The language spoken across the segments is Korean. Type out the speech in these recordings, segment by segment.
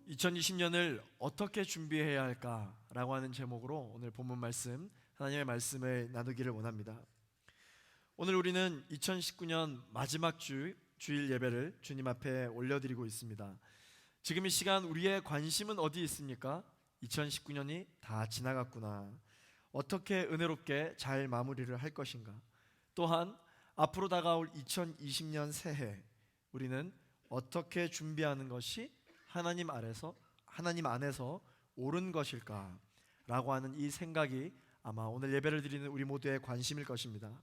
2020년을 어떻게 준비해야 할까라고 하는 제목으로 오늘 본문 말씀, 하나님의 말씀을 나누기를 원합니다. 오늘 우리는 2019년 마지막 주일 예배를 주님 앞에 올려드리고 있습니다. 지금 이 시간 우리의 관심은 어디 있습니까? 2019년이 다 지나갔구나. 어떻게 은혜롭게 잘 마무리를 할 것인가? 또한 앞으로 다가올 2020년 새해 우리는 어떻게 준비하는 것이 하나님 안에서 옳은 것일까라고 하는 이 생각이 아마 오늘 예배를 드리는 우리 모두의 관심일 것입니다.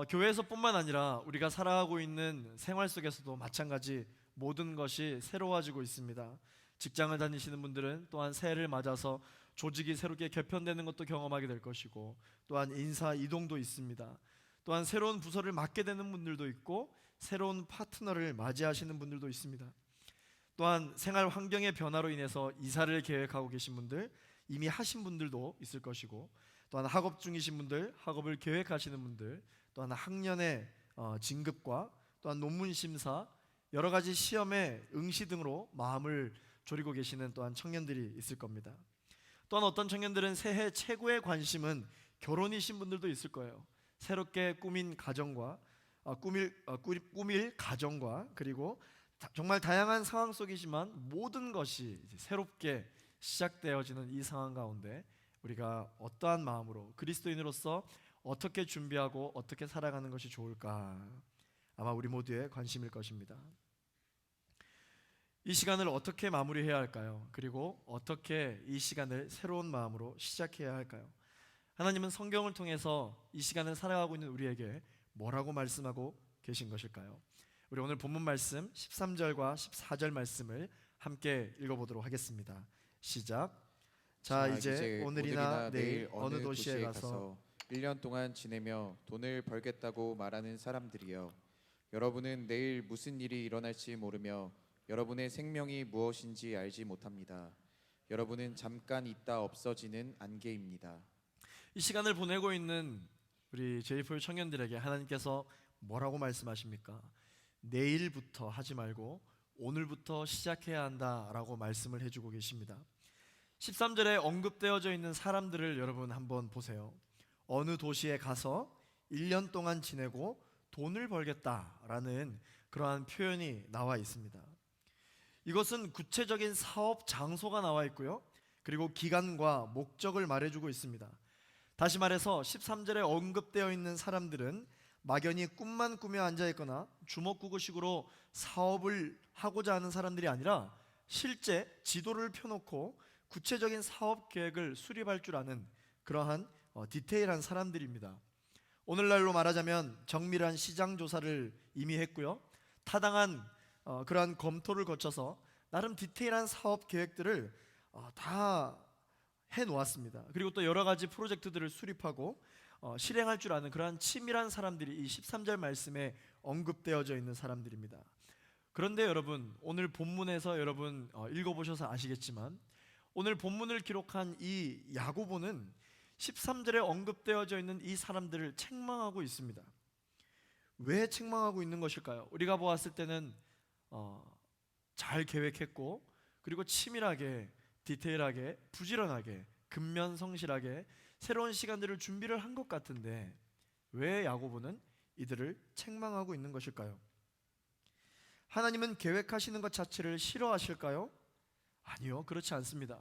교회에서뿐만 아니라 우리가 살아가고 있는 생활 속에서도 마찬가지 모든 것이 새로워지고 있습니다. 직장을 다니시는 분들은 또한 새해를 맞아서 조직이 새롭게 개편되는 것도 경험하게 될 것이고, 또한 인사 이동도 있습니다. 또한 새로운 부서를 맡게 되는 분들도 있고, 새로운 파트너를 맞이하시는 분들도 있습니다. 또한 생활 환경의 변화로 인해서 이사를 계획하고 계신 분들, 이미 하신 분들도 있을 것이고, 또한 학업 중이신 분들, 학업을 계획하시는 분들, 또한 학년의 진급과 또한 논문 심사, 여러 가지 시험의 응시 등으로 마음을 졸이고 계시는 또한 청년들이 있을 겁니다. 또한 어떤 청년들은 새해 최고의 관심은 결혼이신 분들도 있을 거예요. 새롭게 꾸밀 가정과 그리고 정말 다양한 상황 속이지만 모든 것이 이제 새롭게 시작되어지는 이 상황 가운데 우리가 어떠한 마음으로 그리스도인으로서 어떻게 준비하고 어떻게 살아가는 것이 좋을까? 아마 우리 모두의 관심일 것입니다. 이 시간을 어떻게 마무리해야 할까요? 그리고 어떻게 이 시간을 새로운 마음으로 시작해야 할까요? 하나님은 성경을 통해서 이 시간을 살아가고 있는 우리에게 뭐라고 말씀하고 계신 것일까요? 우리 오늘 본문 말씀 13절과 14절 말씀을 함께 읽어보도록 하겠습니다. 시작. 자, 이제 오늘이나 내일 어느 도시에 가서 1년 동안 지내며 돈을 벌겠다고 말하는 사람들이여, 여러분은 내일 무슨 일이 일어날지 모르며 여러분의 생명이 무엇인지 알지 못합니다. 여러분은 잠깐 있다 없어지는 안개입니다. 이 시간을 보내고 있는 우리 제이풀 청년들에게 하나님께서 뭐라고 말씀하십니까? 내일부터 하지 말고 오늘부터 시작해야 한다라고 말씀을 해주고 계십니다. 13절에 언급되어져 있는 사람들을 여러분 한번 보세요. 어느 도시에 가서 1년 동안 지내고 돈을 벌겠다라는 그러한 표현이 나와 있습니다. 이것은 구체적인 사업 장소가 나와 있고요, 그리고 기간과 목적을 말해주고 있습니다. 다시 말해서 13절에 언급되어 있는 사람들은 막연히 꿈만 꾸며 앉아있거나 주먹구구식으로 사업을 하고자 하는 사람들이 아니라 실제 지도를 펴놓고 구체적인 사업 계획을 수립할 줄 아는 그러한 디테일한 사람들입니다. 오늘날로 말하자면 정밀한 시장 조사를 이미 했고요, 타당한 그러한 검토를 거쳐서 나름 디테일한 사업 계획들을 다 해놓았습니다. 그리고 또 여러 가지 프로젝트들을 수립하고 실행할 줄 아는 그러한 치밀한 사람들이 이 13절 말씀에 언급되어져 있는 사람들입니다. 그런데 여러분, 오늘 본문에서 여러분 읽어보셔서 아시겠지만 오늘 본문을 기록한 이 야고보는 13절에 언급되어져 있는 이 사람들을 책망하고 있습니다. 왜 책망하고 있는 것일까요? 우리가 보았을 때는 잘 계획했고, 그리고 치밀하게, 디테일하게, 부지런하게, 근면성실하게 새로운 시간들을 준비를 한 것 같은데 왜 야고보는 이들을 책망하고 있는 것일까요? 하나님은 계획하시는 것 자체를 싫어하실까요? 아니요, 그렇지 않습니다.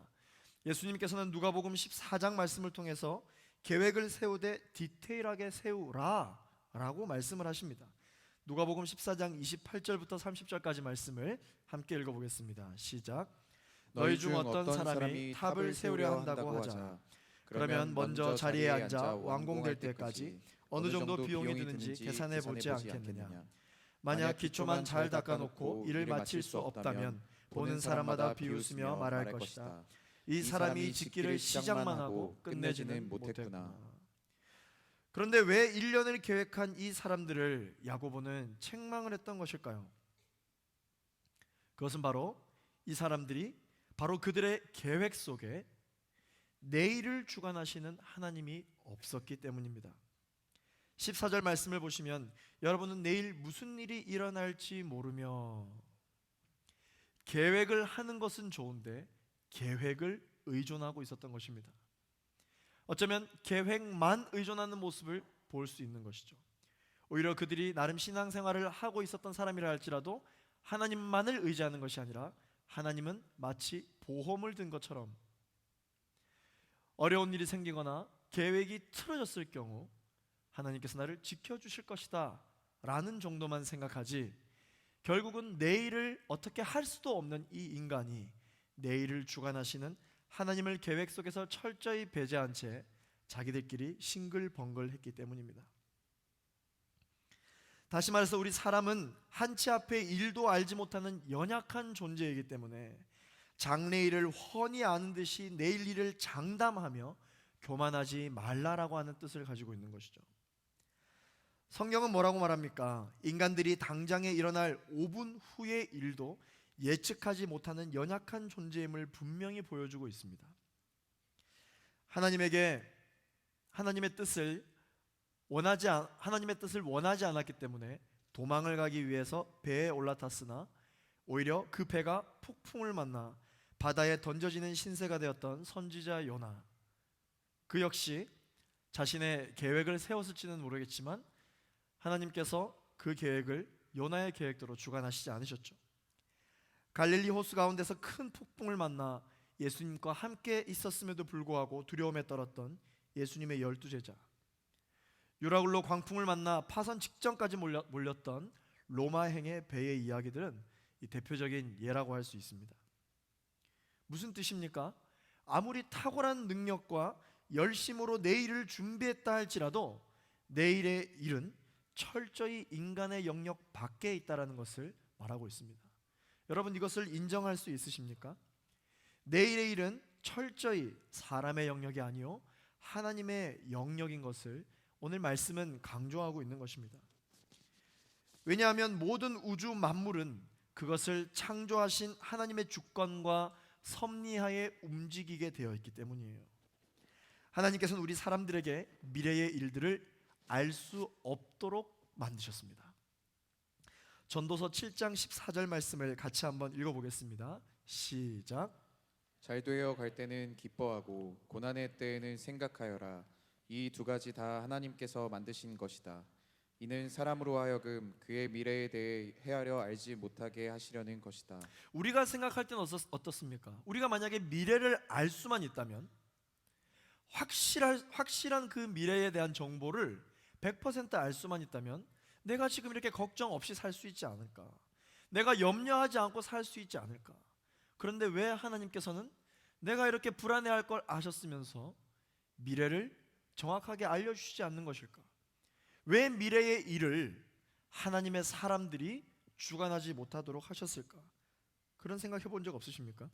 예수님께서는 누가복음 14장 말씀을 통해서 계획을 세우되 디테일하게 세우라 라고 말씀을 하십니다. 누가복음 14장 28절부터 30절까지 말씀을 함께 읽어보겠습니다. 시작. 너희 중 어떤 사람이 탑을 세우려 한다고 하자. 그러면 먼저 자리에 앉아 완공될 때까지 어느 정도 비용이 드는지 계산해 보지 않겠느냐. 만약 기초만 잘 닦아놓고 일을 마칠 수 없다면 보는 사람마다 비웃으며 말할 것이다. 이 사람이 짓기를 시작만 하고 끝내지는 못했구나. 그런데 왜 1년을 계획한 이 사람들을 야고보는 책망을 했던 것일까요? 그것은 바로 이 사람들이 바로 그들의 계획 속에 내일을 주관하시는 하나님이 없었기 때문입니다. 14절 말씀을 보시면 여러분은 내일 무슨 일이 일어날지 모르며 계획을 하는 것은 좋은데 계획을 의존하고 있었던 것입니다. 어쩌면 계획만 의존하는 모습을 볼 수 있는 것이죠. 오히려 그들이 나름 신앙생활을 하고 있었던 사람이라 할지라도 하나님만을 의지하는 것이 아니라 하나님은 마치 보험을 든 것처럼 어려운 일이 생기거나 계획이 틀어졌을 경우 하나님께서 나를 지켜주실 것이다 라는 정도만 생각하지, 결국은 내일을 어떻게 할 수도 없는 이 인간이 내일을 주관하시는 하나님을 계획 속에서 철저히 배제한 채 자기들끼리 싱글벙글했기 때문입니다. 다시 말해서 우리 사람은 한치 앞의 일도 알지 못하는 연약한 존재이기 때문에 장래일을 훤히 아는 듯이 내일 일을 장담하며 교만하지 말라라고 하는 뜻을 가지고 있는 것이죠. 성경은 뭐라고 말합니까? 인간들이 당장에 일어날 5분 후의 일도 예측하지 못하는 연약한 존재임을 분명히 보여주고 있습니다. 하나님의 뜻을 원하지 않았기 때문에 도망을 가기 위해서 배에 올라탔으나 오히려 그 배가 폭풍을 만나 바다에 던져지는 신세가 되었던 선지자 요나, 그 역시 자신의 계획을 세웠을지는 모르겠지만 하나님께서 그 계획을 요나의 계획대로 주관하시지 않으셨죠. 갈릴리 호수 가운데서 큰 폭풍을 만나 예수님과 함께 있었음에도 불구하고 두려움에 떨었던 예수님의 12제자, 유라굴로 광풍을 만나 파선 직전까지 몰렸던 로마행의 배의 이야기들은 이 대표적인 예라고 할 수 있습니다. 무슨 뜻입니까? 아무리 탁월한 능력과 열심으로 내일을 준비했다 할지라도 내일의 일은 철저히 인간의 영역 밖에 있다라는 것을 말하고 있습니다. 여러분, 이것을 인정할 수 있으십니까? 내일의 일은 철저히 사람의 영역이 아니요 하나님의 영역인 것을 오늘 말씀은 강조하고 있는 것입니다. 왜냐하면 모든 우주 만물은 그것을 창조하신 하나님의 주권과 섭리하에 움직이게 되어 있기 때문이에요. 하나님께서는 우리 사람들에게 미래의 일들을 알 수 없도록 만드셨습니다. 전도서 7장 14절 말씀을 같이 한번 읽어보겠습니다. 시작. 잘 되어 갈 때는 기뻐하고 고난의 때에는 생각하여라. 이 두 가지 다 하나님께서 만드신 것이다. 이는 사람으로 하여금 그의 미래에 대해 헤아려 알지 못하게 하시려는 것이다. 우리가 생각할 때는 어떻습니까? 우리가 만약에 미래를 알 수만 있다면, 확실한 그 미래에 대한 정보를 100%알 수만 있다면 내가 지금 이렇게 걱정 없이 살 수 있지 않을까? 내가 염려하지 않고 살 수 있지 않을까? 그런데 왜 하나님께서는 내가 이렇게 불안해할 걸 아셨으면서 미래를 정확하게 알려주시지 않는 것일까? 왜 미래의 일을 하나님의 사람들이 주관하지 못하도록 하셨을까? 그런 생각 해본 적 없으십니까?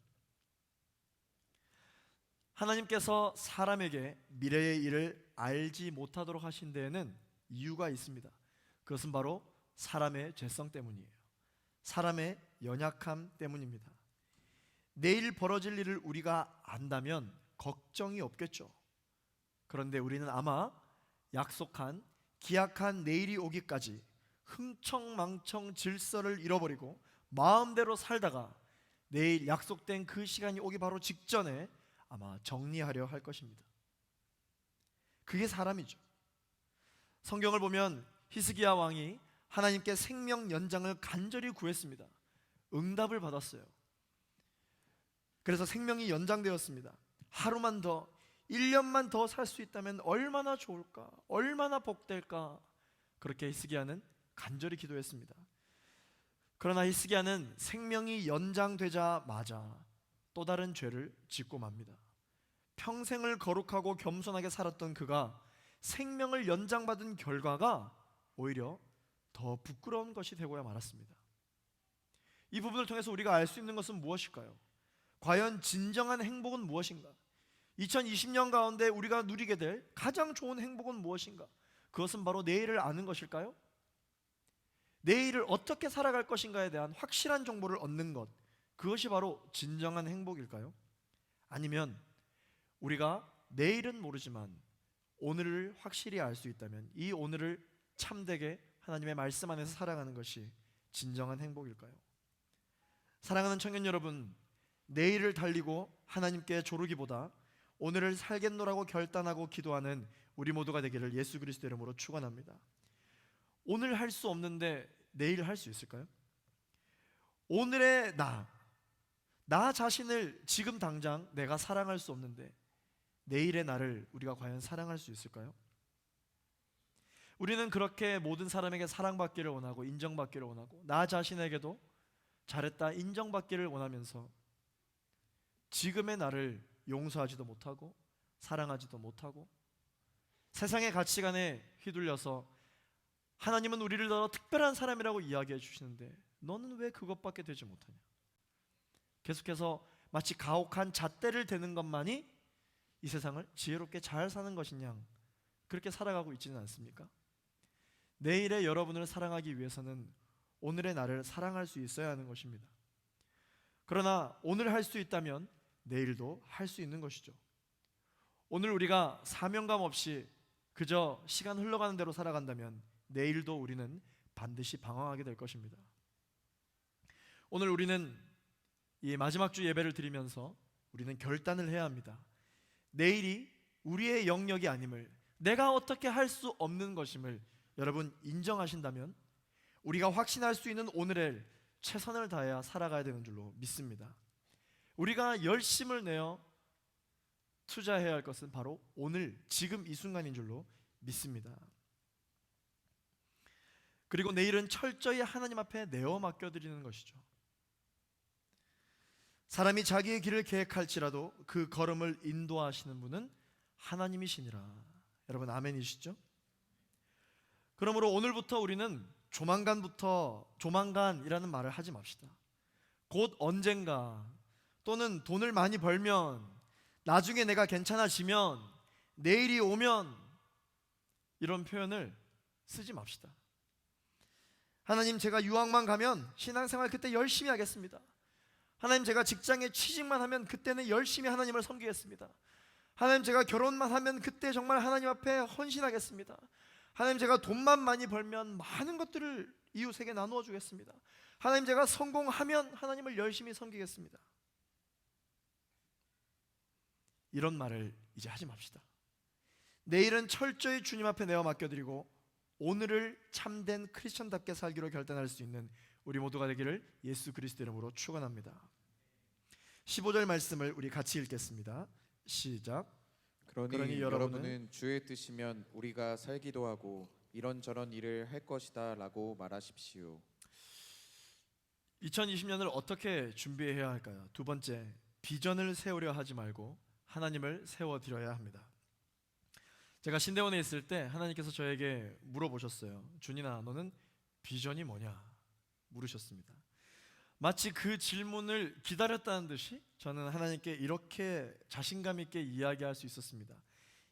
하나님께서 사람에게 미래의 일을 알지 못하도록 하신 데에는 이유가 있습니다. 그것은 바로 사람의 죄성 때문이에요. 사람의 연약함 때문입니다. 내일 벌어질 일을 우리가 안다면 걱정이 없겠죠. 그런데 우리는 아마 약속한 기약한 내일이 오기까지 흥청망청 질서를 잃어버리고 마음대로 살다가 내일 약속된 그 시간이 오기 바로 직전에 아마 정리하려 할 것입니다. 그게 사람이죠. 성경을 보면 히스기야 왕이 하나님께 생명 연장을 간절히 구했습니다. 응답을 받았어요. 그래서 생명이 연장되었습니다. 하루만 더, 1년만 더 살 수 있다면 얼마나 좋을까? 얼마나 복될까? 그렇게 히스기야는 간절히 기도했습니다. 그러나 히스기야는 생명이 연장되자마자 또 다른 죄를 짓고 맙니다. 평생을 거룩하고 겸손하게 살았던 그가 생명을 연장받은 결과가 오히려 더 부끄러운 것이 되고야 말았습니다. 이 부분을 통해서 우리가 알 수 있는 것은 무엇일까요? 과연 진정한 행복은 무엇인가? 2020년 가운데 우리가 누리게 될 가장 좋은 행복은 무엇인가? 그것은 바로 내일을 아는 것일까요? 내일을 어떻게 살아갈 것인가에 대한 확실한 정보를 얻는 것, 그것이 바로 진정한 행복일까요? 아니면 우리가 내일은 모르지만 오늘을 확실히 알 수 있다면 이 오늘을 참되게 하나님의 말씀 안에서 살아가는 것이 진정한 행복일까요? 사랑하는 청년 여러분, 내일을 달리고 하나님께 조르기보다 오늘을 살겠노라고 결단하고 기도하는 우리 모두가 되기를 예수 그리스도 이름으로 축원합니다. 오늘 할 수 없는데 내일 할 수 있을까요? 오늘의 나 자신을 지금 당장 내가 사랑할 수 없는데 내일의 나를 우리가 과연 사랑할 수 있을까요? 우리는 그렇게 모든 사람에게 사랑받기를 원하고 인정받기를 원하고 나 자신에게도 잘했다 인정받기를 원하면서 지금의 나를 용서하지도 못하고 사랑하지도 못하고 세상의 가치관에 휘둘려서 하나님은 우리를 더 특별한 사람이라고 이야기해 주시는데 너는 왜 그것밖에 되지 못하냐? 계속해서 마치 가혹한 잣대를 대는 것만이 이 세상을 지혜롭게 잘 사는 것이냐, 그렇게 살아가고 있지는 않습니까? 내일의 여러분을 사랑하기 위해서는 오늘의 나를 사랑할 수 있어야 하는 것입니다. 그러나 오늘 할 수 있다면 내일도 할 수 있는 것이죠. 오늘 우리가 사명감 없이 그저 시간 흘러가는 대로 살아간다면 내일도 우리는 반드시 방황하게 될 것입니다. 오늘 우리는 이 마지막 주 예배를 드리면서 우리는 결단을 해야 합니다. 내일이 우리의 영역이 아님을, 내가 어떻게 할 수 없는 것임을 여러분 인정하신다면 우리가 확신할 수 있는 오늘을 최선을 다해야 살아가야 되는 줄로 믿습니다. 우리가 열심을 내어 투자해야 할 것은 바로 오늘 지금 이 순간인 줄로 믿습니다. 그리고 내일은 철저히 하나님 앞에 내어 맡겨드리는 것이죠. 사람이 자기의 길을 계획할지라도 그 걸음을 인도하시는 분은 하나님이시니라. 여러분 아멘이시죠? 그러므로 오늘부터 우리는 조만간이라는 말을 하지 맙시다. 곧 언젠가, 또는 돈을 많이 벌면, 나중에 내가 괜찮아지면, 내일이 오면, 이런 표현을 쓰지 맙시다. 하나님, 제가 유학만 가면 신앙생활 그때 열심히 하겠습니다. 하나님, 제가 직장에 취직만 하면 그때는 열심히 하나님을 섬기겠습니다. 하나님, 제가 결혼만 하면 그때 정말 하나님 앞에 헌신하겠습니다. 하나님, 제가 돈만 많이 벌면 많은 것들을 이웃에게 나누어 주겠습니다. 하나님, 제가 성공하면 하나님을 열심히 섬기겠습니다. 이런 말을 이제 하지 맙시다. 내일은 철저히 주님 앞에 내어 맡겨드리고 오늘을 참된 크리스천답게 살기로 결단할 수 있는 우리 모두가 되기를 예수 그리스도 이름으로 축원합니다. 15절 말씀을 우리 같이 읽겠습니다. 시작. 그러니 여러분은 주의 뜻이면 우리가 살기도 하고 이런저런 일을 할 것이다 라고 말하십시오. 2020년을 어떻게 준비해야 할까요? 두 번째, 비전을 세우려 하지 말고 하나님을 세워드려야 합니다. 제가 신대원에 있을 때 하나님께서 저에게 물어보셨어요. 준이나 너는 비전이 뭐냐? 물으셨습니다. 마치 그 질문을 기다렸다는 듯이 저는 하나님께 이렇게 자신감 있게 이야기할 수 있었습니다.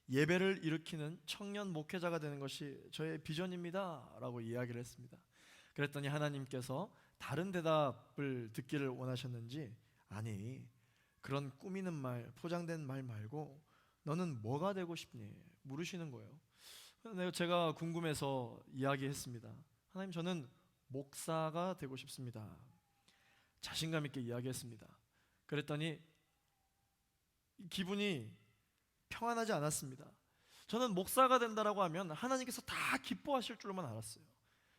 예배를 일으키는 청년 목회자가 되는 것이 저의 비전입니다 라고 이야기를 했습니다. 그랬더니 하나님께서 다른 대답을 듣기를 원하셨는지, 아니 그런 꾸미는 말, 포장된 말 말고 너는 뭐가 되고 싶니? 물으시는 거예요. 제가 궁금해서 이야기했습니다. 하나님, 저는 목사가 되고 싶습니다. 자신감 있게 이야기했습니다. 그랬더니 기분이 평안하지 않았습니다. 저는 목사가 된다라고 하면 하나님께서 다 기뻐하실 줄만 알았어요.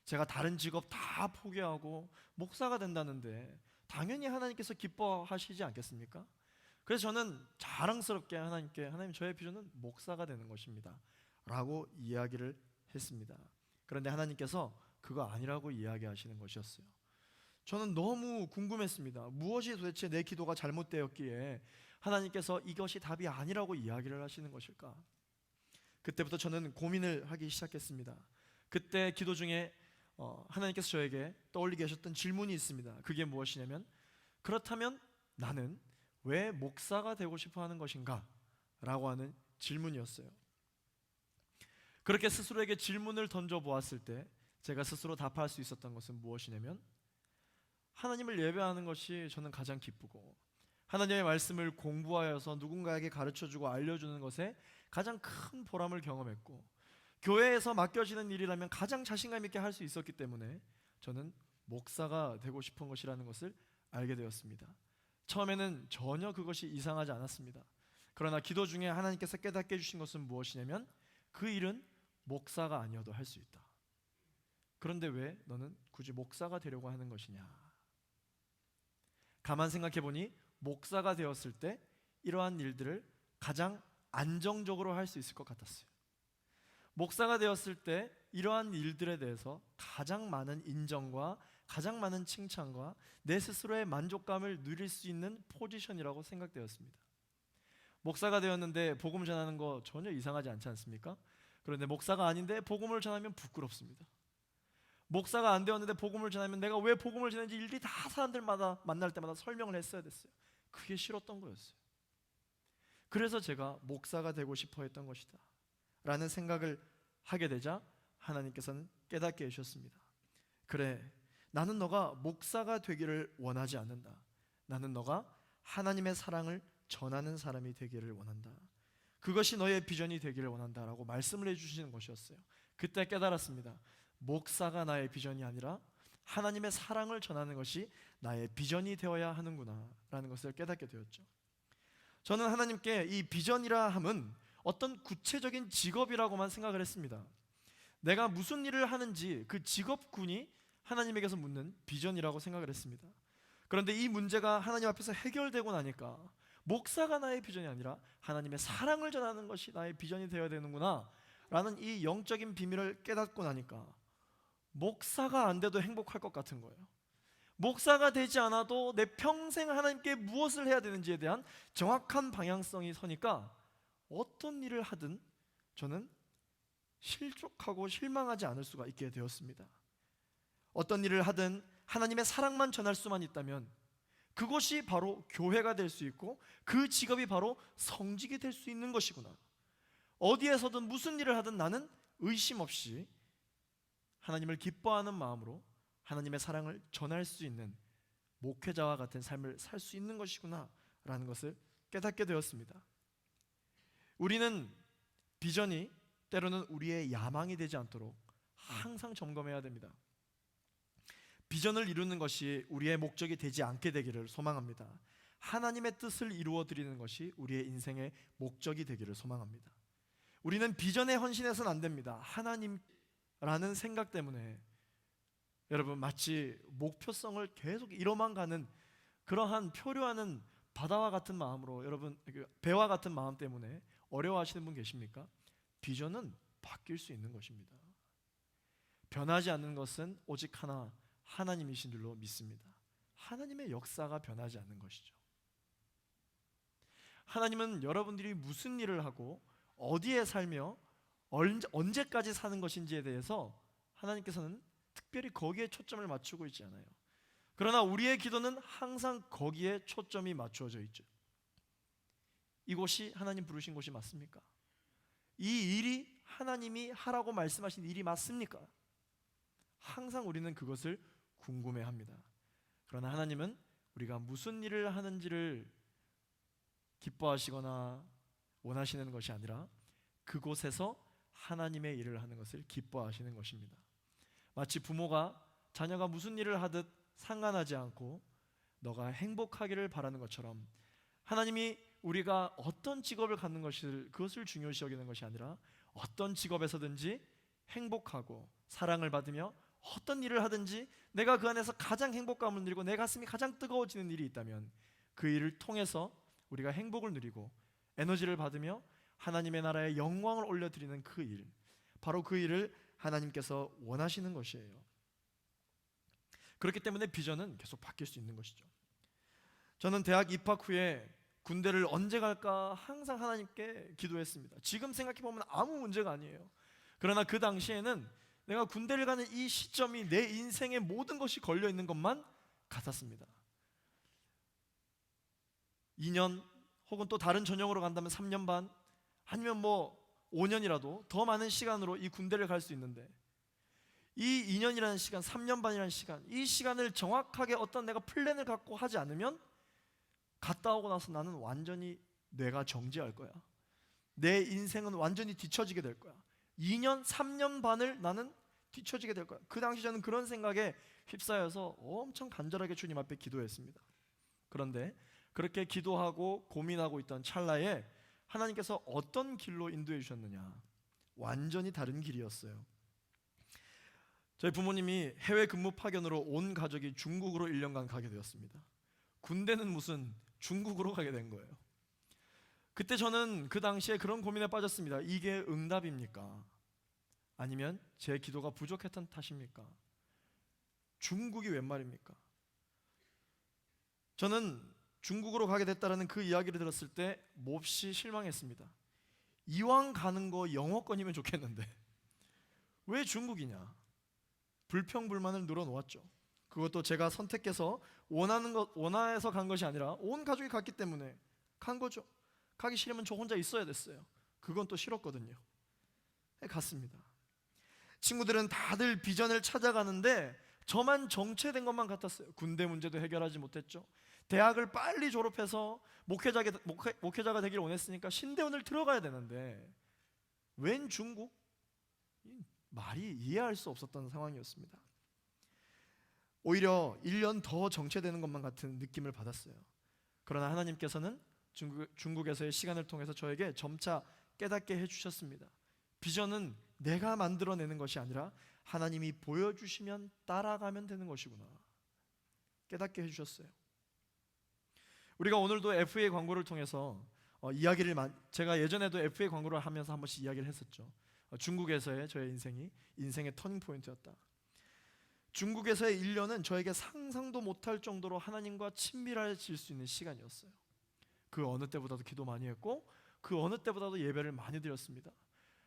제가 다른 직업 다 포기하고 목사가 된다는데 당연히 하나님께서 기뻐하시지 않겠습니까? 그래서 저는 자랑스럽게 하나님께, 하나님, 저의 비전은 목사가 되는 것입니다 라고 이야기를 했습니다. 그런데 하나님께서 그거 아니라고 이야기하시는 것이었어요. 저는 너무 궁금했습니다. 무엇이 도대체 내 기도가 잘못되었기에 하나님께서 이것이 답이 아니라고 이야기를 하시는 것일까? 그때부터 저는 고민을 하기 시작했습니다. 그때 기도 중에 하나님께서 저에게 떠올리게 하셨던 질문이 있습니다. 그게 무엇이냐면, 그렇다면 나는 왜 목사가 되고 싶어 하는 것인가? 라고 하는 질문이었어요. 그렇게 스스로에게 질문을 던져보았을 때 제가 스스로 답할 수 있었던 것은 무엇이냐면, 하나님을 예배하는 것이 저는 가장 기쁘고 하나님의 말씀을 공부하여서 누군가에게 가르쳐주고 알려주는 것에 가장 큰 보람을 경험했고, 교회에서 맡겨지는 일이라면 가장 자신감 있게 할 수 있었기 때문에 저는 목사가 되고 싶은 것이라는 것을 알게 되었습니다. 처음에는 전혀 그것이 이상하지 않았습니다. 그러나 기도 중에 하나님께서 깨닫게 해주신 것은 무엇이냐면 그 일은 목사가 아니어도 할 수 있다. 그런데 왜 너는 굳이 목사가 되려고 하는 것이냐? 가만 생각해 보니 목사가 되었을 때 이러한 일들을 가장 안정적으로 할 수 있을 것 같았어요. 목사가 되었을 때 이러한 일들에 대해서 가장 많은 인정과 가장 많은 칭찬과 내 스스로의 만족감을 누릴 수 있는 포지션이라고 생각되었습니다. 목사가 되었는데 복음 전하는 거 전혀 이상하지 않지 않습니까? 그런데 목사가 아닌데 복음을 전하면 부끄럽습니다. 목사가 안 되었는데 복음을 전하면 내가 왜 복음을 전하는지 일일이 다 사람들마다 만날 때마다 설명을 했어야 됐어요. 그게 싫었던 거였어요. 그래서 제가 목사가 되고 싶어 했던 것이다 라는 생각을 하게 되자 하나님께서는 깨닫게 해주셨습니다. 그래, 나는 너가 목사가 되기를 원하지 않는다. 나는 너가 하나님의 사랑을 전하는 사람이 되기를 원한다. 그것이 너의 비전이 되기를 원한다라고 말씀을 해주시는 것이었어요. 그때 깨달았습니다. 목사가 나의 비전이 아니라 하나님의 사랑을 전하는 것이 나의 비전이 되어야 하는구나 라는 것을 깨닫게 되었죠. 저는 하나님께 이 비전이라 함은 어떤 구체적인 직업이라고만 생각을 했습니다. 내가 무슨 일을 하는지 그 직업군이 하나님에게서 묻는 비전이라고 생각을 했습니다. 그런데 이 문제가 하나님 앞에서 해결되고 나니까 목사가 나의 비전이 아니라 하나님의 사랑을 전하는 것이 나의 비전이 되어야 되는구나 라는 이 영적인 비밀을 깨닫고 나니까 목사가 안 돼도 행복할 것 같은 거예요. 목사가 되지 않아도 내 평생 하나님께 무엇을 해야 되는지에 대한 정확한 방향성이 서니까 어떤 일을 하든 저는 실족하고 실망하지 않을 수가 있게 되었습니다. 어떤 일을 하든 하나님의 사랑만 전할 수만 있다면 그것이 바로 교회가 될 수 있고 그 직업이 바로 성직이 될 수 있는 것이구나. 어디에서든 무슨 일을 하든 나는 의심 없이 하나님을 기뻐하는 마음으로 하나님의 사랑을 전할 수 있는 목회자와 같은 삶을 살 수 있는 것이구나 라는 것을 깨닫게 되었습니다. 우리는 비전이 때로는 우리의 야망이 되지 않도록 항상 점검해야 됩니다. 비전을 이루는 것이 우리의 목적이 되지 않게 되기를 소망합니다. 하나님의 뜻을 이루어 드리는 것이 우리의 인생의 목적이 되기를 소망합니다. 우리는 비전에 헌신해서는 안 됩니다. 하나님라는 생각 때문에 여러분 마치 목표성을 계속 이뤄만 가는 그러한 표류하는 바다와 같은 마음으로 여러분 배와 같은 마음 때문에 어려워하시는 분 계십니까? 비전은 바뀔 수 있는 것입니다. 변하지 않는 것은 오직 하나 하나님이신 줄로 믿습니다. 하나님의 역사가 변하지 않는 것이죠. 하나님은 여러분들이 무슨 일을 하고 어디에 살며 언제까지 사는 것인지에 대해서 하나님께서는 특별히 거기에 초점을 맞추고 있지 않아요. 그러나 우리의 기도는 항상 거기에 초점이 맞추어져 있죠. 이곳이 하나님 부르신 곳이 맞습니까? 이 일이 하나님이 하라고 말씀하신 일이 맞습니까? 항상 우리는 그것을 궁금해합니다. 그러나 하나님은 우리가 무슨 일을 하는지를 기뻐하시거나 원하시는 것이 아니라 그곳에서 하나님의 일을 하는 것을 기뻐하시는 것입니다. 마치 부모가 자녀가 무슨 일을 하듯 상관하지 않고 너가 행복하기를 바라는 것처럼 하나님이 우리가 어떤 직업을 갖는 그것을 중요시 여기는 것이 아니라 어떤 직업에서든지 행복하고 사랑을 받으며 어떤 일을 하든지 내가 그 안에서 가장 행복감을 누리고 내 가슴이 가장 뜨거워지는 일이 있다면 그 일을 통해서 우리가 행복을 누리고 에너지를 받으며 하나님의 나라에 영광을 올려드리는 그 일, 바로 그 일을 하나님께서 원하시는 것이에요. 그렇기 때문에 비전은 계속 바뀔 수 있는 것이죠. 저는 대학 입학 후에 군대를 언제 갈까 항상 하나님께 기도했습니다. 지금 생각해보면 아무 문제가 아니에요. 그러나 그 당시에는 내가 군대를 가는 이 시점이 내 인생의 모든 것이 걸려있는 것만 같았습니다. 2년 혹은 또 다른 전형으로 간다면 3년 반 아니면 뭐 5년이라도 더 많은 시간으로 이 군대를 갈 수 있는데 이 2년이라는 시간, 3년 반이라는 시간, 이 시간을 정확하게 어떤 내가 플랜을 갖고 하지 않으면 갔다 오고 나서 나는 완전히 뇌가 정지할 거야. 내 인생은 완전히 뒤처지게 될 거야. 2년, 3년 반을 나는 뒤처지게 될 거야. 그 당시 저는 그런 생각에 휩싸여서 엄청 간절하게 주님 앞에 기도했습니다. 그런데 그렇게 기도하고 고민하고 있던 찰나에 하나님께서 어떤 길로 인도해 주셨느냐, 완전히 다른 길이었어요. 저희 부모님이 해외 근무 파견으로 온 가족이 중국으로 1년간 가게 되었습니다. 군대는 무슨 중국으로 가게 된 거예요. 그때 저는 그 당시에 그런 고민에 빠졌습니다. 이게 응답입니까? 아니면 제 기도가 부족했던 탓입니까? 중국이 웬 말입니까? 저는 중국으로 가게 됐다라는 그 이야기를 들었을 때 몹시 실망했습니다. 이왕 가는 거 영어권이면 좋겠는데 왜 중국이냐? 불평불만을 늘어놓았죠. 그것도 제가 선택해서 원해서 간 것이 아니라 온 가족이 갔기 때문에 간 거죠. 가기 싫으면 저 혼자 있어야 됐어요. 그건 또 싫었거든요. 갔습니다. 친구들은 다들 비전을 찾아가는데 저만 정체된 것만 같았어요. 군대 문제도 해결하지 못했죠. 대학을 빨리 졸업해서 목회자가 되길 원했으니까 신대원을 들어가야 되는데 웬 중국? 말이 이해할 수 없었던 상황이었습니다. 오히려 1년 더 정체되는 것만 같은 느낌을 받았어요. 그러나 하나님께서는 중국에서의 시간을 통해서 저에게 점차 깨닫게 해주셨습니다. 비전은 내가 만들어내는 것이 아니라 하나님이 보여주시면 따라가면 되는 것이구나. 깨닫게 해주셨어요. 우리가 오늘도 FA 광고를 통해서 제가 예전에도 FA 광고를 하면서 한 번씩 이야기를 했었죠. 중국에서의 저의 인생의 터닝 포인트였다. 중국에서의 1년은 저에게 상상도 못할 정도로 하나님과 친밀해질 수 있는 시간이었어요. 그 어느 때보다도 기도 많이 했고 그 어느 때보다도 예배를 많이 드렸습니다.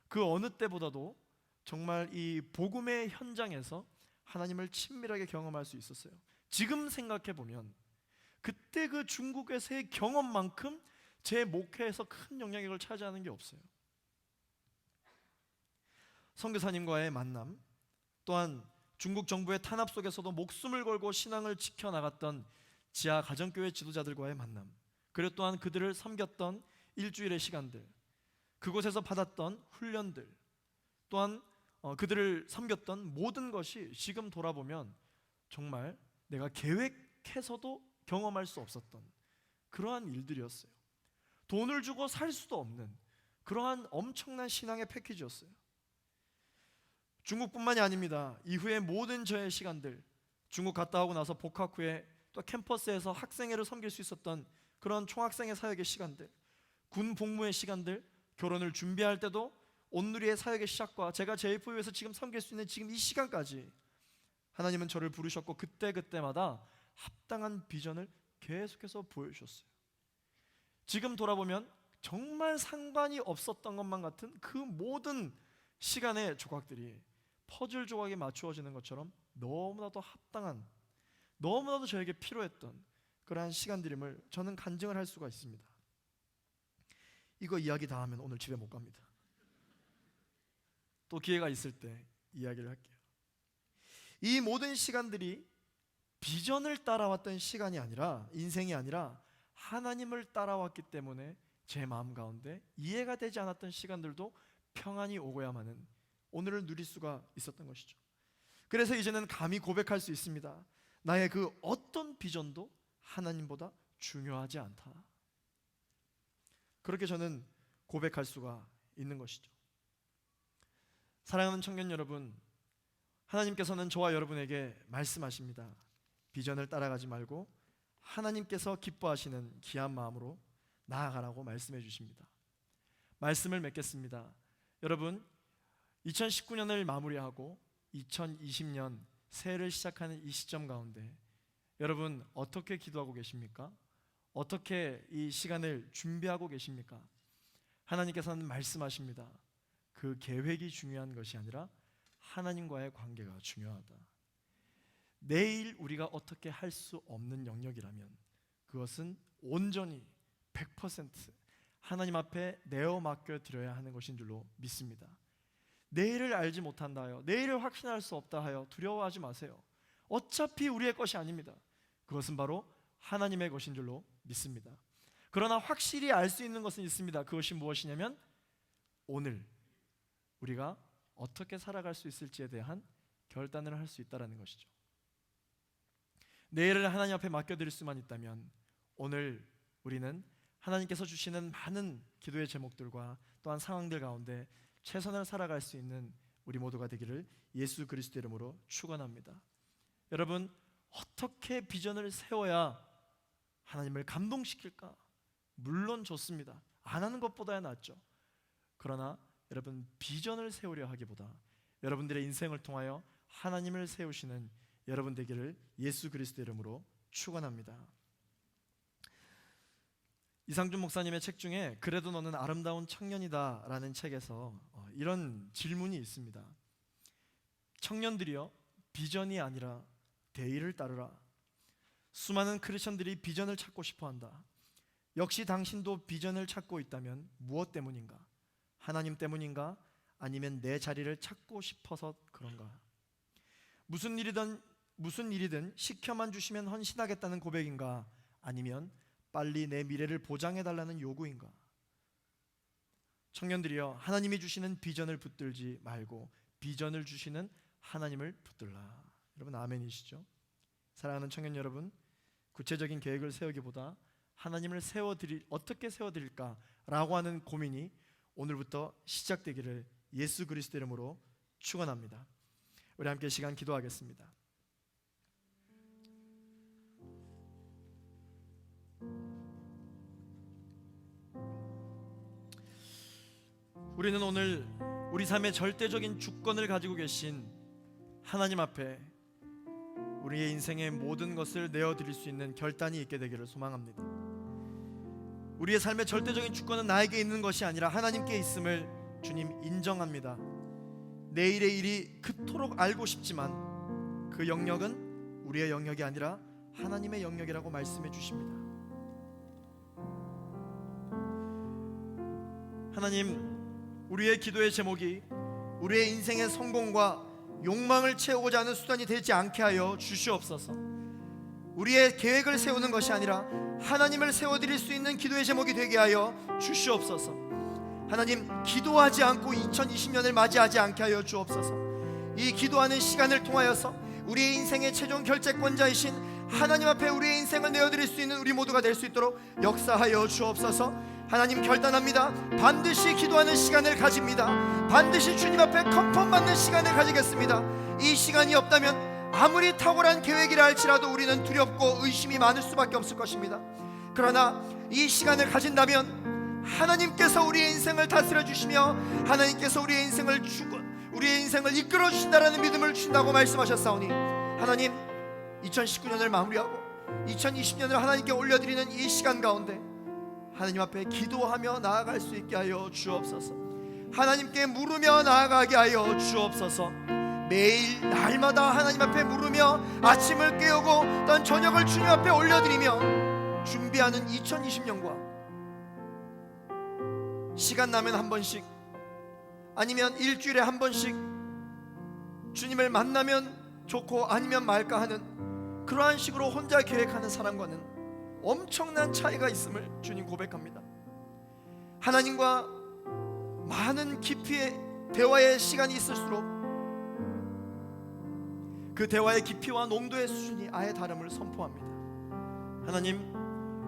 그 어느 때보다도 정말 이 복음의 현장에서 하나님을 친밀하게 경험할 수 있었어요. 지금 생각해 보면 그때 그 중국에서의 경험만큼 제 목회에서 큰 영향력을 차지하는 게 없어요. 선교사님과의 만남, 또한 중국 정부의 탄압 속에서도 목숨을 걸고 신앙을 지켜나갔던 지하 가정교회 지도자들과의 만남, 그리고 또한 그들을 섬겼던 일주일의 시간들, 그곳에서 받았던 훈련들, 또한 그들을 섬겼던 모든 것이 지금 돌아보면 정말 내가 계획해서도 경험할 수 없었던 그러한 일들이었어요. 돈을 주고 살 수도 없는 그러한 엄청난 신앙의 패키지였어요. 중국뿐만이 아닙니다. 이후에 모든 저의 시간들, 중국 갔다 오고 나서 복학 후에 또 캠퍼스에서 학생회를 섬길 수 있었던 그런 총학생회 사역의 시간들, 군 복무의 시간들, 결혼을 준비할 때도 온누리의 사역의 시작과 제가 JFU에서 지금 섬길 수 있는 지금 이 시간까지 하나님은 저를 부르셨고 그때마다 합당한 비전을 계속해서 보여주셨어요. 지금 돌아보면 정말 상관이 없었던 것만 같은 그 모든 시간의 조각들이 퍼즐 조각에 맞추어지는 것처럼 너무나도 합당한, 너무나도 저에게 필요했던 그러한 시간들임을 저는 간증을 할 수가 있습니다. 이거 이야기 다 하면 오늘 집에 못 갑니다. 또 기회가 있을 때 이야기를 할게요. 이 모든 시간들이 비전을 따라왔던 시간이 아니라, 인생이 아니라 하나님을 따라왔기 때문에 제 마음 가운데 이해가 되지 않았던 시간들도 평안히 오고야만은 오늘을 누릴 수가 있었던 것이죠. 그래서 이제는 감히 고백할 수 있습니다. 나의 그 어떤 비전도 하나님보다 중요하지 않다. 그렇게 저는 고백할 수가 있는 것이죠. 사랑하는 청년 여러분, 하나님께서는 저와 여러분에게 말씀하십니다. 비전을 따라가지 말고 하나님께서 기뻐하시는 귀한 마음으로 나아가라고 말씀해 주십니다. 말씀을 맺겠습니다. 여러분, 2019년을 마무리하고 2020년 새해를 시작하는 이 시점 가운데 여러분 어떻게 기도하고 계십니까? 어떻게 이 시간을 준비하고 계십니까? 하나님께서는 말씀하십니다. 그 계획이 중요한 것이 아니라 하나님과의 관계가 중요하다. 내일 우리가 어떻게 할 수 없는 영역이라면 그것은 온전히 100% 하나님 앞에 내어 맡겨 드려야 하는 것인 줄로 믿습니다. 내일을 알지 못한다 하여, 내일을 확신할 수 없다 하여 두려워하지 마세요. 어차피 우리의 것이 아닙니다. 그것은 바로 하나님의 것인 줄로 믿습니다. 그러나 확실히 알 수 있는 것은 있습니다. 그것이 무엇이냐면 오늘 우리가 어떻게 살아갈 수 있을지에 대한 결단을 할 수 있다라는 것이죠. 내일을 하나님 앞에 맡겨드릴 수만 있다면 오늘 우리는 하나님께서 주시는 많은 기도의 제목들과 또한 상황들 가운데 최선을 살아갈 수 있는 우리 모두가 되기를 예수 그리스도 이름으로 축원합니다. 여러분, 어떻게 비전을 세워야 하나님을 감동시킬까? 물론 좋습니다. 안 하는 것보다야 낫죠. 그러나 여러분, 비전을 세우려 하기보다 여러분들의 인생을 통하여 하나님을 세우시는 여러분 되기를 예수 그리스도 이름으로 축원합니다. 이상준 목사님의 책 중에 그래도 너는 아름다운 청년이다 라는 책에서 이런 질문이 있습니다. 청년들이여, 비전이 아니라 대의를 따르라. 수많은 크리스천들이 비전을 찾고 싶어한다. 역시 당신도 비전을 찾고 있다면 무엇 때문인가? 하나님 때문인가? 아니면 내 자리를 찾고 싶어서 그런가? 무슨 일이든 시켜만 주시면 헌신하겠다는 고백인가? 아니면 빨리 내 미래를 보장해달라는 요구인가? 청년들이여, 하나님이 주시는 비전을 붙들지 말고 비전을 주시는 하나님을 붙들라. 여러분, 아멘이시죠? 사랑하는 청년 여러분, 구체적인 계획을 세우기보다 하나님을 어떻게 세워드릴까라고 하는 고민이 오늘부터 시작되기를 예수 그리스도 이름으로 축원합니다. 우리 함께 시간 기도하겠습니다. 우리는 오늘 우리 삶의 절대적인 주권을 가지고 계신 하나님 앞에 우리의 인생의 모든 것을 내어드릴 수 있는 결단이 있게 되기를 소망합니다. 우리의 삶의 절대적인 주권은 나에게 있는 것이 아니라 하나님께 있음을 주님 인정합니다. 내일의 일이 그토록 알고 싶지만 그 영역은 우리의 영역이 아니라 하나님의 영역이라고 말씀해 주십니다. 하나님, 우리의 기도의 제목이 우리의 인생의 성공과 욕망을 채우고자 하는 수단이 되지 않게 하여 주시옵소서. 우리의 계획을 세우는 것이 아니라 하나님을 세워드릴 수 있는 기도의 제목이 되게 하여 주시옵소서. 하나님, 기도하지 않고 2020년을 맞이하지 않게 하여 주옵소서. 이 기도하는 시간을 통하여서 우리의 인생의 최종 결재권자이신 하나님 앞에 우리의 인생을 내어드릴 수 있는 우리 모두가 될 수 있도록 역사하여 주옵소서. 하나님, 결단합니다. 반드시 기도하는 시간을 가집니다. 반드시 주님 앞에 컨펌 받는 시간을 가지겠습니다. 이 시간이 없다면 아무리 탁월한 계획이라 할지라도 우리는 두렵고 의심이 많을 수밖에 없을 것입니다. 그러나 이 시간을 가진다면 하나님께서 우리의 인생을 다스려 주시며 하나님께서 우리의 인생을 이끌어 주신다라는 믿음을 주신다고 말씀하셨사오니, 하나님, 2019년을 마무리하고 2020년을 하나님께 올려드리는 이 시간 가운데 하나님 앞에 기도하며 나아갈 수 있게 하여 주옵소서. 하나님께 물으며 나아가게 하여 주옵소서. 매일 날마다 하나님 앞에 물으며 아침을 깨우고 또 저녁을 주님 앞에 올려드리며 준비하는 2020년과 시간 나면 한 번씩, 아니면 일주일에 한 번씩 주님을 만나면 좋고 아니면 말까 하는 그러한 식으로 혼자 계획하는 사람과는 엄청난 차이가 있음을 주님 고백합니다. 하나님과 많은 깊이의 대화의 시간이 있을수록 그 대화의 깊이와 농도의 수준이 아예 다름을 선포합니다. 하나님,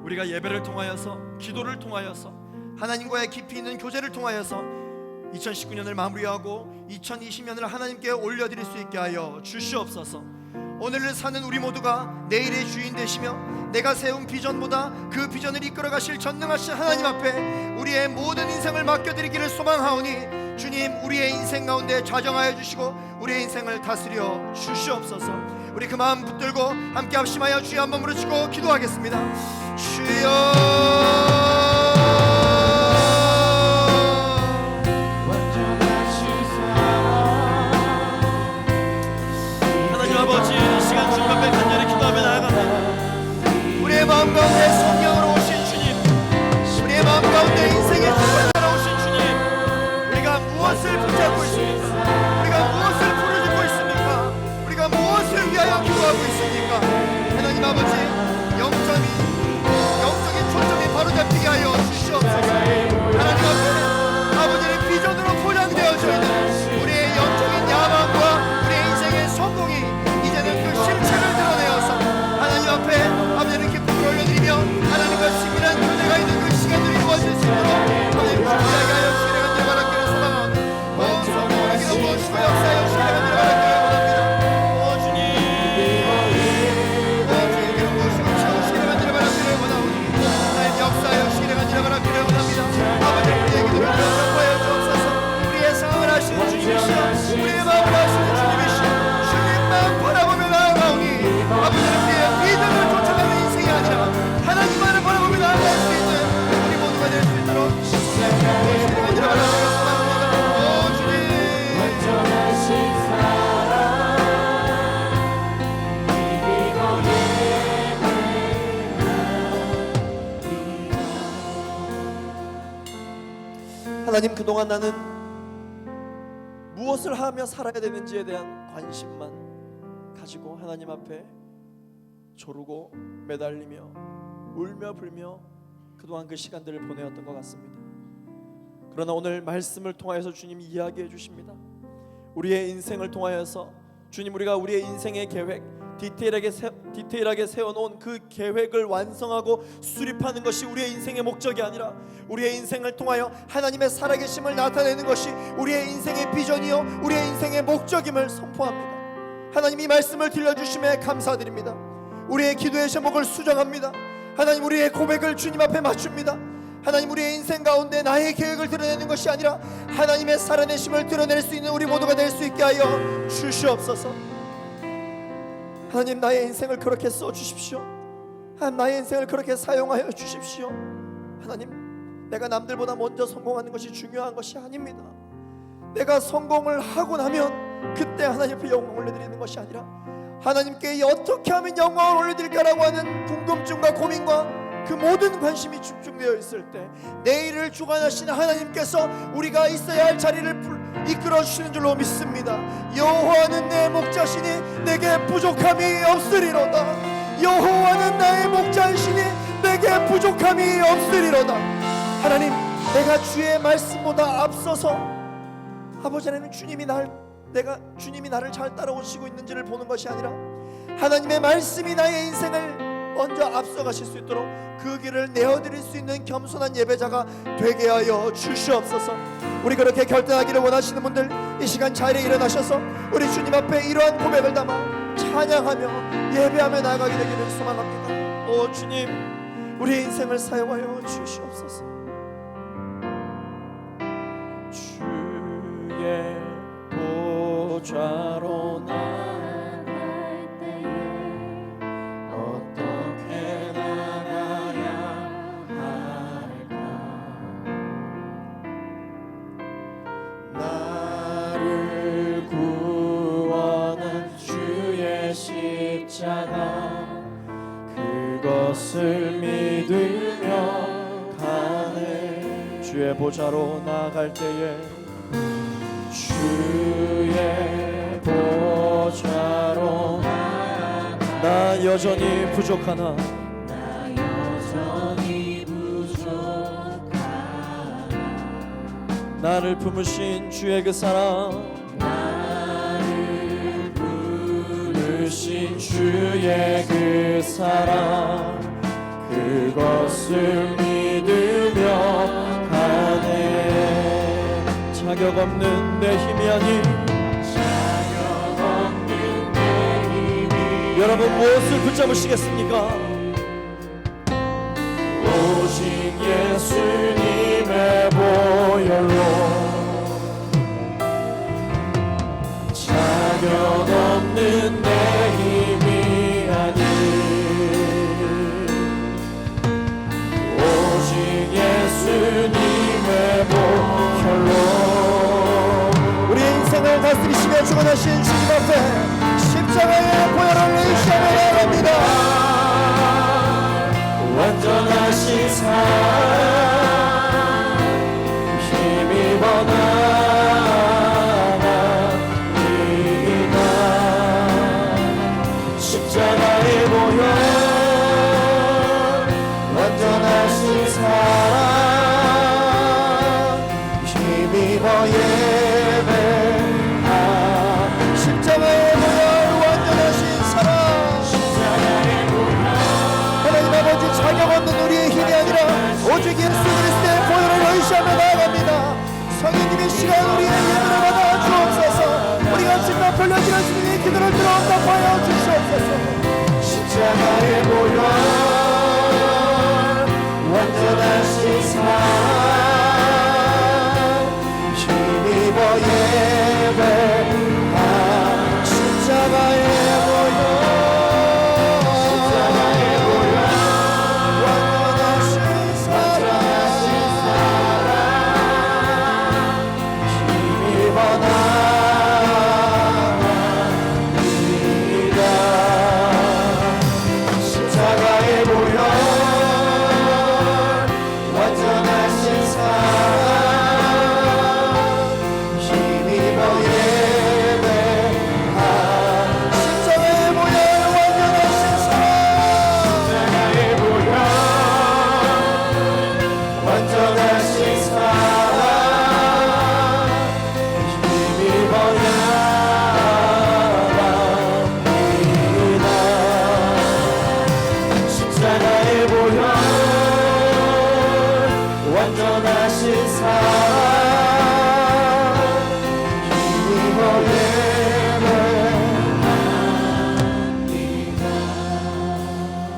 우리가 예배를 통하여서, 기도를 통하여서, 하나님과의 깊이 있는 교제를 통하여서 2019년을 마무리하고 2020년을 하나님께 올려드릴 수 있게 하여 주시옵소서. 오늘을 사는 우리 모두가 내일의 주인 되시며 내가 세운 비전보다 그 비전을 이끌어 가실 전능하신 하나님 앞에 우리의 모든 인생을 맡겨드리기를 소망하오니, 주님, 우리의 인생 가운데 좌정하여 주시고 우리의 인생을 다스려 주시옵소서. 우리 그 마음 붙들고 함께 합심하여 주여 한번 부르시고 기도하겠습니다. 주여, 마음 가운데 성령으로 오신 주님, 우리의 마음 가운데 인생의 주권자로 오신 주님, 우리가 무엇을 붙잡고 있습니까? 우리가 무엇을 부르짖고 있습니까? 우리가 무엇을 위하여 기도하고 있습니까? 하나님 아버지, 영적인 초점이 바로 잡혀 하나님, 그동안 나는 무엇을 하며 살아야 되는지에 대한 관심만 가지고 하나님 앞에 조르고 매달리며 울며 불며 그동안 그 시간들을 보내었던 것 같습니다. 그러나 오늘 말씀을 통하여서 주님이 이야기해 주십니다. 우리의 인생을 통하여서 주님, 우리가 우리의 인생의 계획 디테일하게 세워놓은 그 계획을 완성하고 수립하는 것이 우리의 인생의 목적이 아니라 우리의 인생을 통하여 하나님의 살아계심을 나타내는 것이 우리의 인생의 비전이요 우리의 인생의 목적임을 선포합니다. 하나님, 이 말씀을 들려주심에 감사드립니다. 우리의 기도의 제목을 수정합니다. 하나님, 우리의 고백을 주님 앞에 맞춥니다. 하나님, 우리의 인생 가운데 나의 계획을 드러내는 것이 아니라 하나님의 살아내심을 드러낼 수 있는 우리 모두가 될 수 있게 하여 주시옵소서. 하나님, 나의 인생을 그렇게 써주십시오. 하나님, 나의 인생을 그렇게 사용하여 주십시오. 하나님, 내가 남들보다 먼저 성공하는 것이 중요한 것이 아닙니다. 내가 성공을 하고 나면 그때 하나님 앞에 영광을 올려드리는 것이 아니라 하나님께 어떻게 하면 영광을 올려드릴까라고 하는 궁금증과 고민과 그 모든 관심이 집중되어 있을 때 내일을 주관하시는 하나님께서 우리가 있어야 할 자리를 이끌어 주시는 줄로 믿습니다. 여호와는 내 목자시니 내게 부족함이 없으리로다. 여호와는 나의 목자이시니 내게 부족함이 없으리로다. 하나님, 내가 주의 말씀보다 앞서서 아버지 하나님, 주님이 나를 잘 따라오시고 있는지를 보는 것이 아니라 하나님의 말씀이 나의 인생을 먼저 앞서가실 수 있도록 그 길을 내어드릴 수 있는 겸손한 예배자가 되게 하여 주시옵소서. 우리 그렇게 결단하기를 원하시는 분들, 이 시간 자리에 일어나셔서 우리 주님 앞에 이러한 고백을 담아 찬양하며 예배하며 나아가게 되기를 소망합니다. 오 주님, 우리의 인생을 사용하여 주시옵소서. 주의 보좌로 나갈 때에 어떻게 나가야 할까? 나를 구원한 주의 십자가, 그것을 믿으며 가네. 주의 보좌로 나갈 때에 주의 보좌로 나 여전히 부족하나 나를 품으신 주의 그 사랑, 나를 품으신 주의 그 사랑, 그것을 믿으며 가네. 자격 없는 내 힘이 아닌 자격 없는 내 힘이 여러분 무엇을 붙잡으시겠습니까? 오직 예수님의 보혈로 자격 없는 내 힘이 아닌 오직 예수님의 보혈로 우리의 인생을 다스리시며 주관하신 주님 앞에 십자가의 보혈을 의지하며 나아갑니다. 완전하신 사랑 힘입어 나아갑니다. 십자가의 보혈 완전하신 사랑 힘입어 예배하. 십자가의 보혈 완전하신 사랑, 하나님 아버지, 자격 없는 우리의 힘이 아니라 오직 예수 그리스도의 보혈을 의지하며 나아갑니다. 성령님의 시간 우리의 예배를 받아 주옵소서. 우리가 지금 벌려지는 주님의 기도를 들어 응답하여 주시옵소서. 십자가의 보혈 완전하신 사랑 힘입어 예배하. 십자가의 보혈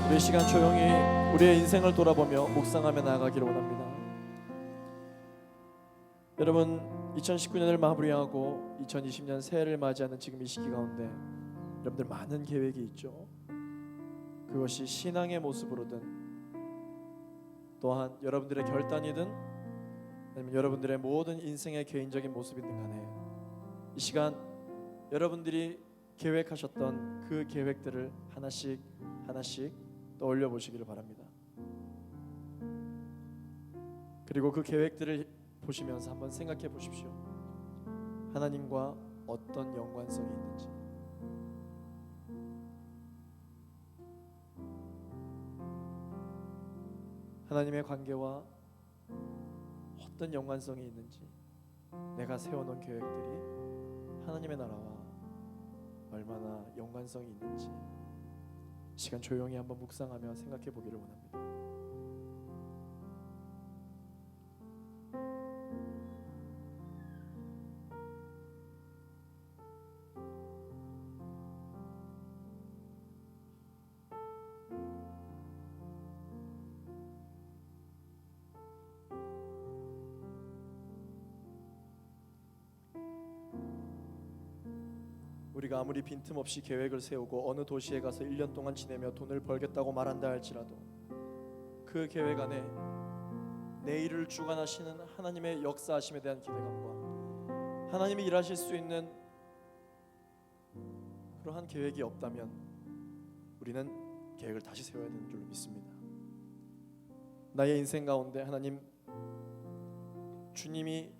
우리 시간 조용히 우리의 인생을 돌아보며 묵상하며 나아가기를 원합니다. 여러분, 2019년을 마무리하고 2020년 새해를 맞이하는 지금 이 시기 가운데 여러분들 많은 계획이 있죠. 그것이 신앙의 모습으로든 또한 여러분들의 결단이든 아니면 여러분들의 모든 인생의 개인적인 모습이든 간에 이 시간 여러분들이 계획하셨던 그 계획들을 하나씩 떠올려 보시기를 바랍니다. 그리고 그 계획들을 보시면서 한번 생각해 보십시오. 하나님과 어떤 연관성이 있는지. 하나님의 관계와 어떤 연관성이 있는지, 내가 세워놓은 계획들이 하나님의 나라와 얼마나 연관성이 있는지 시간 조용히 한번 묵상하며 생각해 보기를 원합니다. 우리가 아무리 빈틈없이 계획을 세우고 어느 도시에 가서 1년 동안 지내며 돈을 벌겠다고 말한다 할지라도 그 계획 안에 내일을 주관하시는 하나님의 역사하심에 대한 기대감과 하나님이 일하실 수 있는 그러한 계획이 없다면 우리는 계획을 다시 세워야 되는 줄로 믿습니다. 나의 인생 가운데 하나님 주님이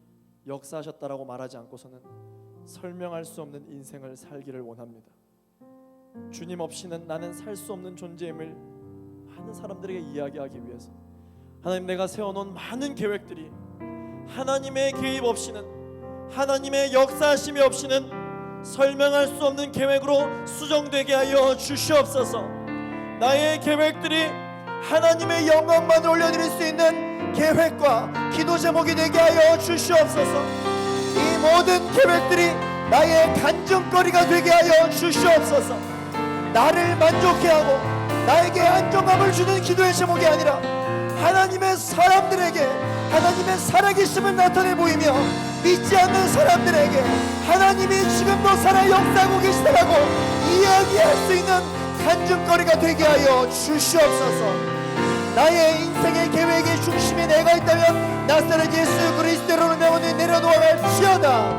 역사하셨다라고 말하지 않고서는 설명할 수 없는 인생을 살기를 원합니다. 주님 없이는 나는 살 수 없는 존재임을 많은 사람들에게 이야기하기 위해서 하나님, 내가 세워놓은 많은 계획들이 하나님의 개입 없이는, 하나님의 역사하심이 없이는 설명할 수 없는 계획으로 수정되게 하여 주시옵소서. 나의 계획들이 하나님의 영광만을 올려드릴 수 있는 계획과 기도 제목이 되게 하여 주시옵소서. 이 모든 계획들이 나의 간증거리가 되게 하여 주시옵소서. 나를 만족해 하고 나에게 안정감을 주는 기도의 제목이 아니라 하나님의 사람들에게 하나님의 살아계심을 나타내 보이며 믿지 않는 사람들에게 하나님이 지금도 살아 역사하고 계시다라고 이야기할 수 있는 간증거리가 되게 하여 주시옵소서. 나의 인생의 계획의 중심이 내가 있다면 나사렛 예수 그리스도로 내 오늘 내려놓아갈지어다.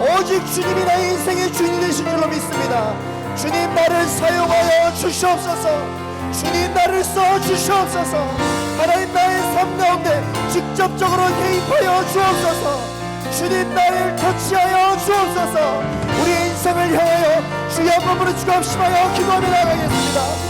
오직 주님이 나의 인생의 주인이 되신 줄로 믿습니다. 주님, 나를 사용하여 주시옵소서. 주님, 나를 써주시옵소서. 하나님, 나의 삶 가운데 직접적으로 개입하여 주옵소서. 주님, 나를 터치하여 주옵소서. 우리의 인생을 향하여 주의 한 몸으로 주갑심하여 기도하며 나가겠습니다.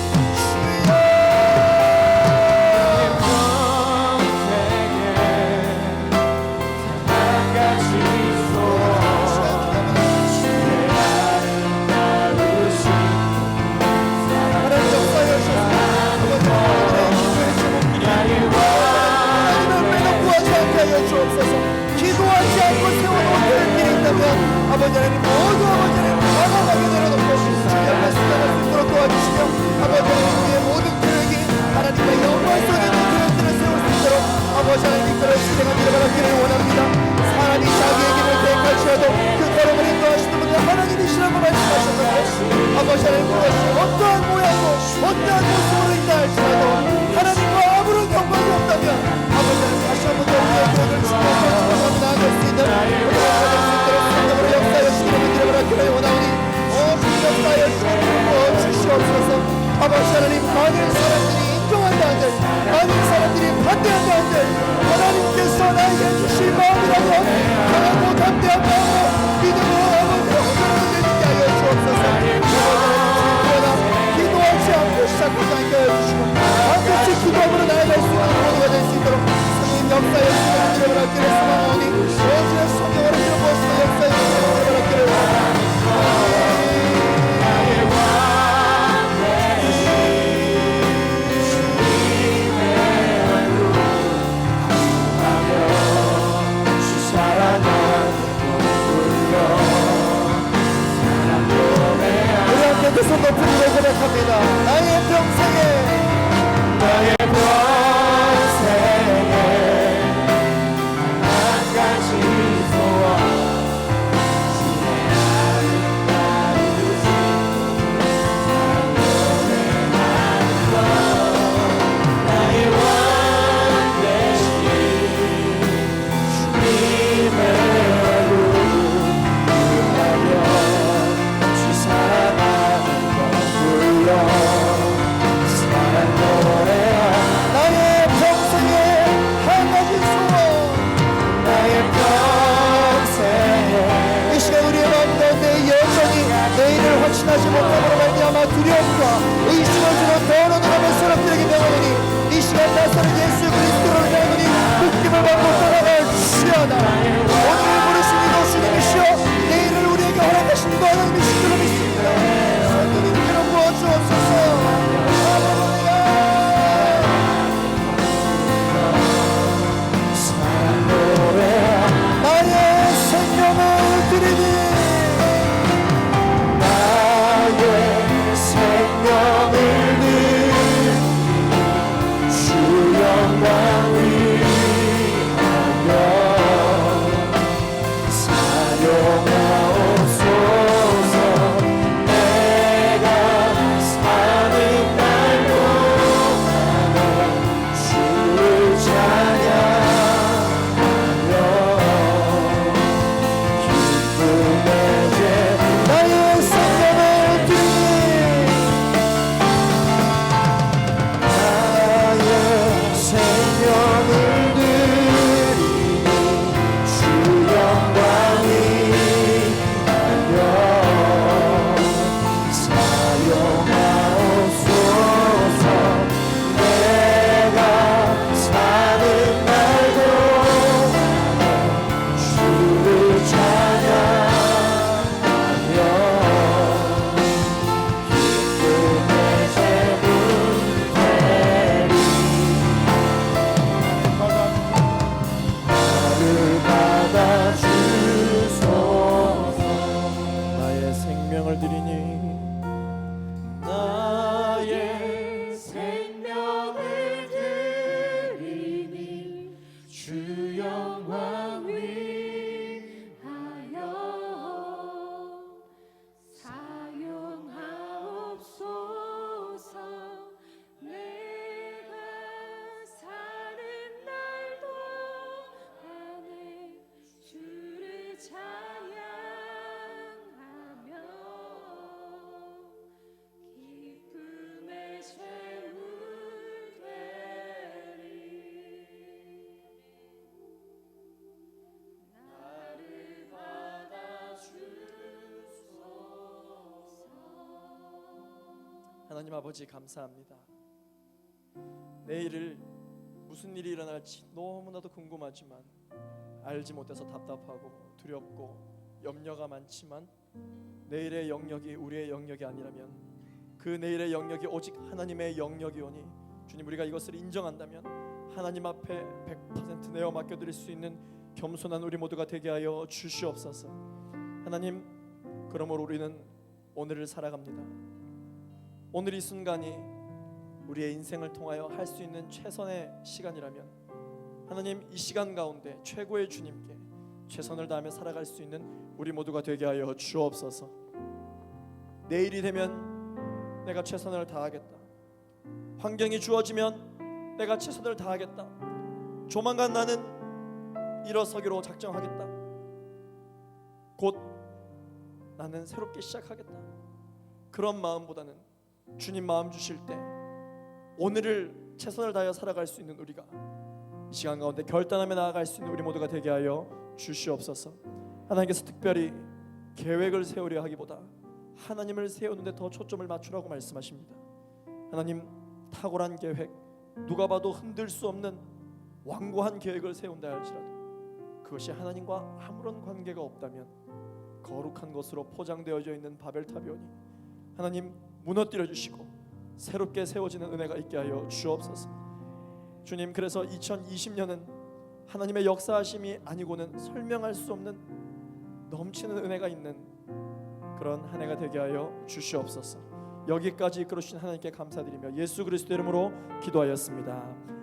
주여, 기도하지 않고 세워놓은 계획들이 있다면 아버지 하나님, 모두 아버지 하나님 과감하게 내려놓고 주의 앞에 순종할 수 있도록 도와주시며 아버지 하나님, 우리의 모든 계획이 하나님과 영광스러운 계획들을 세울 수 있도록 아버지 하나님 이끌어 주시기를 바라기를 원합니다. 사람이 자기의 길을 택할지라도 그 걸음을 인도하시는 분은 하나님이시라고 말씀하셨는데 아버지 하나님, 그것이 어떠한 모양으로 어떠한 모습으로 있다 할지라도 하나님과 아무런 연관이 없다면 아버지 하나님 다시 한번 더 우리의 계획을 지켜서 나아갈 수 있는 우리가 받을 수 있도록 성령으로 역사하여 주시기를 바라기를 원하오니 주님 역사하여 주시옵소서. 아버지 하나님, 많은 사람들이 인정한다 한들 많은 사람들이 반대한다 한들 하나님께서 나에게 주실 마음이라면 강하고 담대한 마음으로 믿음으로 아버지로 흔들리게 하여 주옵소서. 그러나 기도하지 않고 시작하지 않게 하여 주시고 반드시 기도함으로 나아갈 수 있는 모두가 될 수 있도록 성령 역사에 주시기를 바라기를 소망하오니 오직의 성령으로 들어보시고 역사에 주시기를 바라기를 원합니다. 사랑하지 못함으로 말미암아 두려움과 의심을 주는 더러운 마음의 사람들에게 명하노니 이 시간 나서는 예수 그리스도를 명하노니 묶임을 받고 떠나갈 주시하나. 오늘 부르신 이도 주님이시여 내일을 우리에게 허락하신 이도 하나님이신 줄로 믿습니다. 성령님께로 부어주옵소서. 나의 생명을 드리니 나의 생명을 드리니 주 영광 위하여 사용하옵소서. 내가 사는 날 동안에 주를 찬양 나의 생명을 드리니 나의 생명을 드리니 주 영광 위하여 사용하옵소서. 내가 사는 날 동안에 주를 찬양 나의 생명을 드리니 나의 생명을 드리니 주 영광 위하여 사용하옵소서. 내가 사는 날 동안에 주를 찬양하며 기쁨의 샘물 되리. 나를 받아주소서. 하나님 아버지 감사합니다. 내일을 무슨 일이 일어날지 너무나도 궁금하지만 알지 못해서 답답하고 두렵고 염려가 많지만 내일의 영역이 우리의 영역이 아니라면 그 내일의 영역이 오직 하나님의 영역이오니 주님 우리가 이것을 인정한다면 하나님 앞에 100% 내어 맡겨드릴 수 있는 겸손한 우리 모두가 되게 하여 주시옵소서. 하나님 그러므로 우리는 오늘을 살아갑니다. 오늘 이 순간이 우리의 인생을 통하여 할 수 있는 최선의 시간이라면 하나님 이 시간 가운데 최고의 주님께 최선을 다하며 살아갈 수 있는 우리 모두가 되게 하여 주옵소서. 내일이 되면 내가 최선을 다하겠다. 환경이 주어지면 내가 최선을 다하겠다. 조만간 나는 일어서기로 작정하겠다. 곧 나는 새롭게 시작하겠다. 그런 마음보다는 주님 마음 주실 때 오늘을 최선을 다하여 살아갈 수 있는 우리가 이 시간 가운데 결단하며 나아갈 수 있는 우리 모두가 되게 하여 주시옵소서. 하나님께서 특별히 계획을 세우려 하기보다 하나님을 세우는데 더 초점을 맞추라고 말씀하십니다. 하나님 탁월한 계획, 누가 봐도 흔들 수 없는 완고한 계획을 세운다 할지라도 그것이 하나님과 아무런 관계가 없다면 거룩한 것으로 포장되어져 있는 바벨탑이오니 하나님 무너뜨려 주시고 새롭게 세워지는 은혜가 있게 하여 주옵소서. 주님 그래서 2020년은 하나님의 역사하심이 아니고는 설명할 수 없는 넘치는 은혜가 있는 그런 한 해가 되게 하여 주시옵소서. 여기까지 이끌어 주신 하나님께 감사드리며 예수 그리스도 이름으로 기도하였습니다.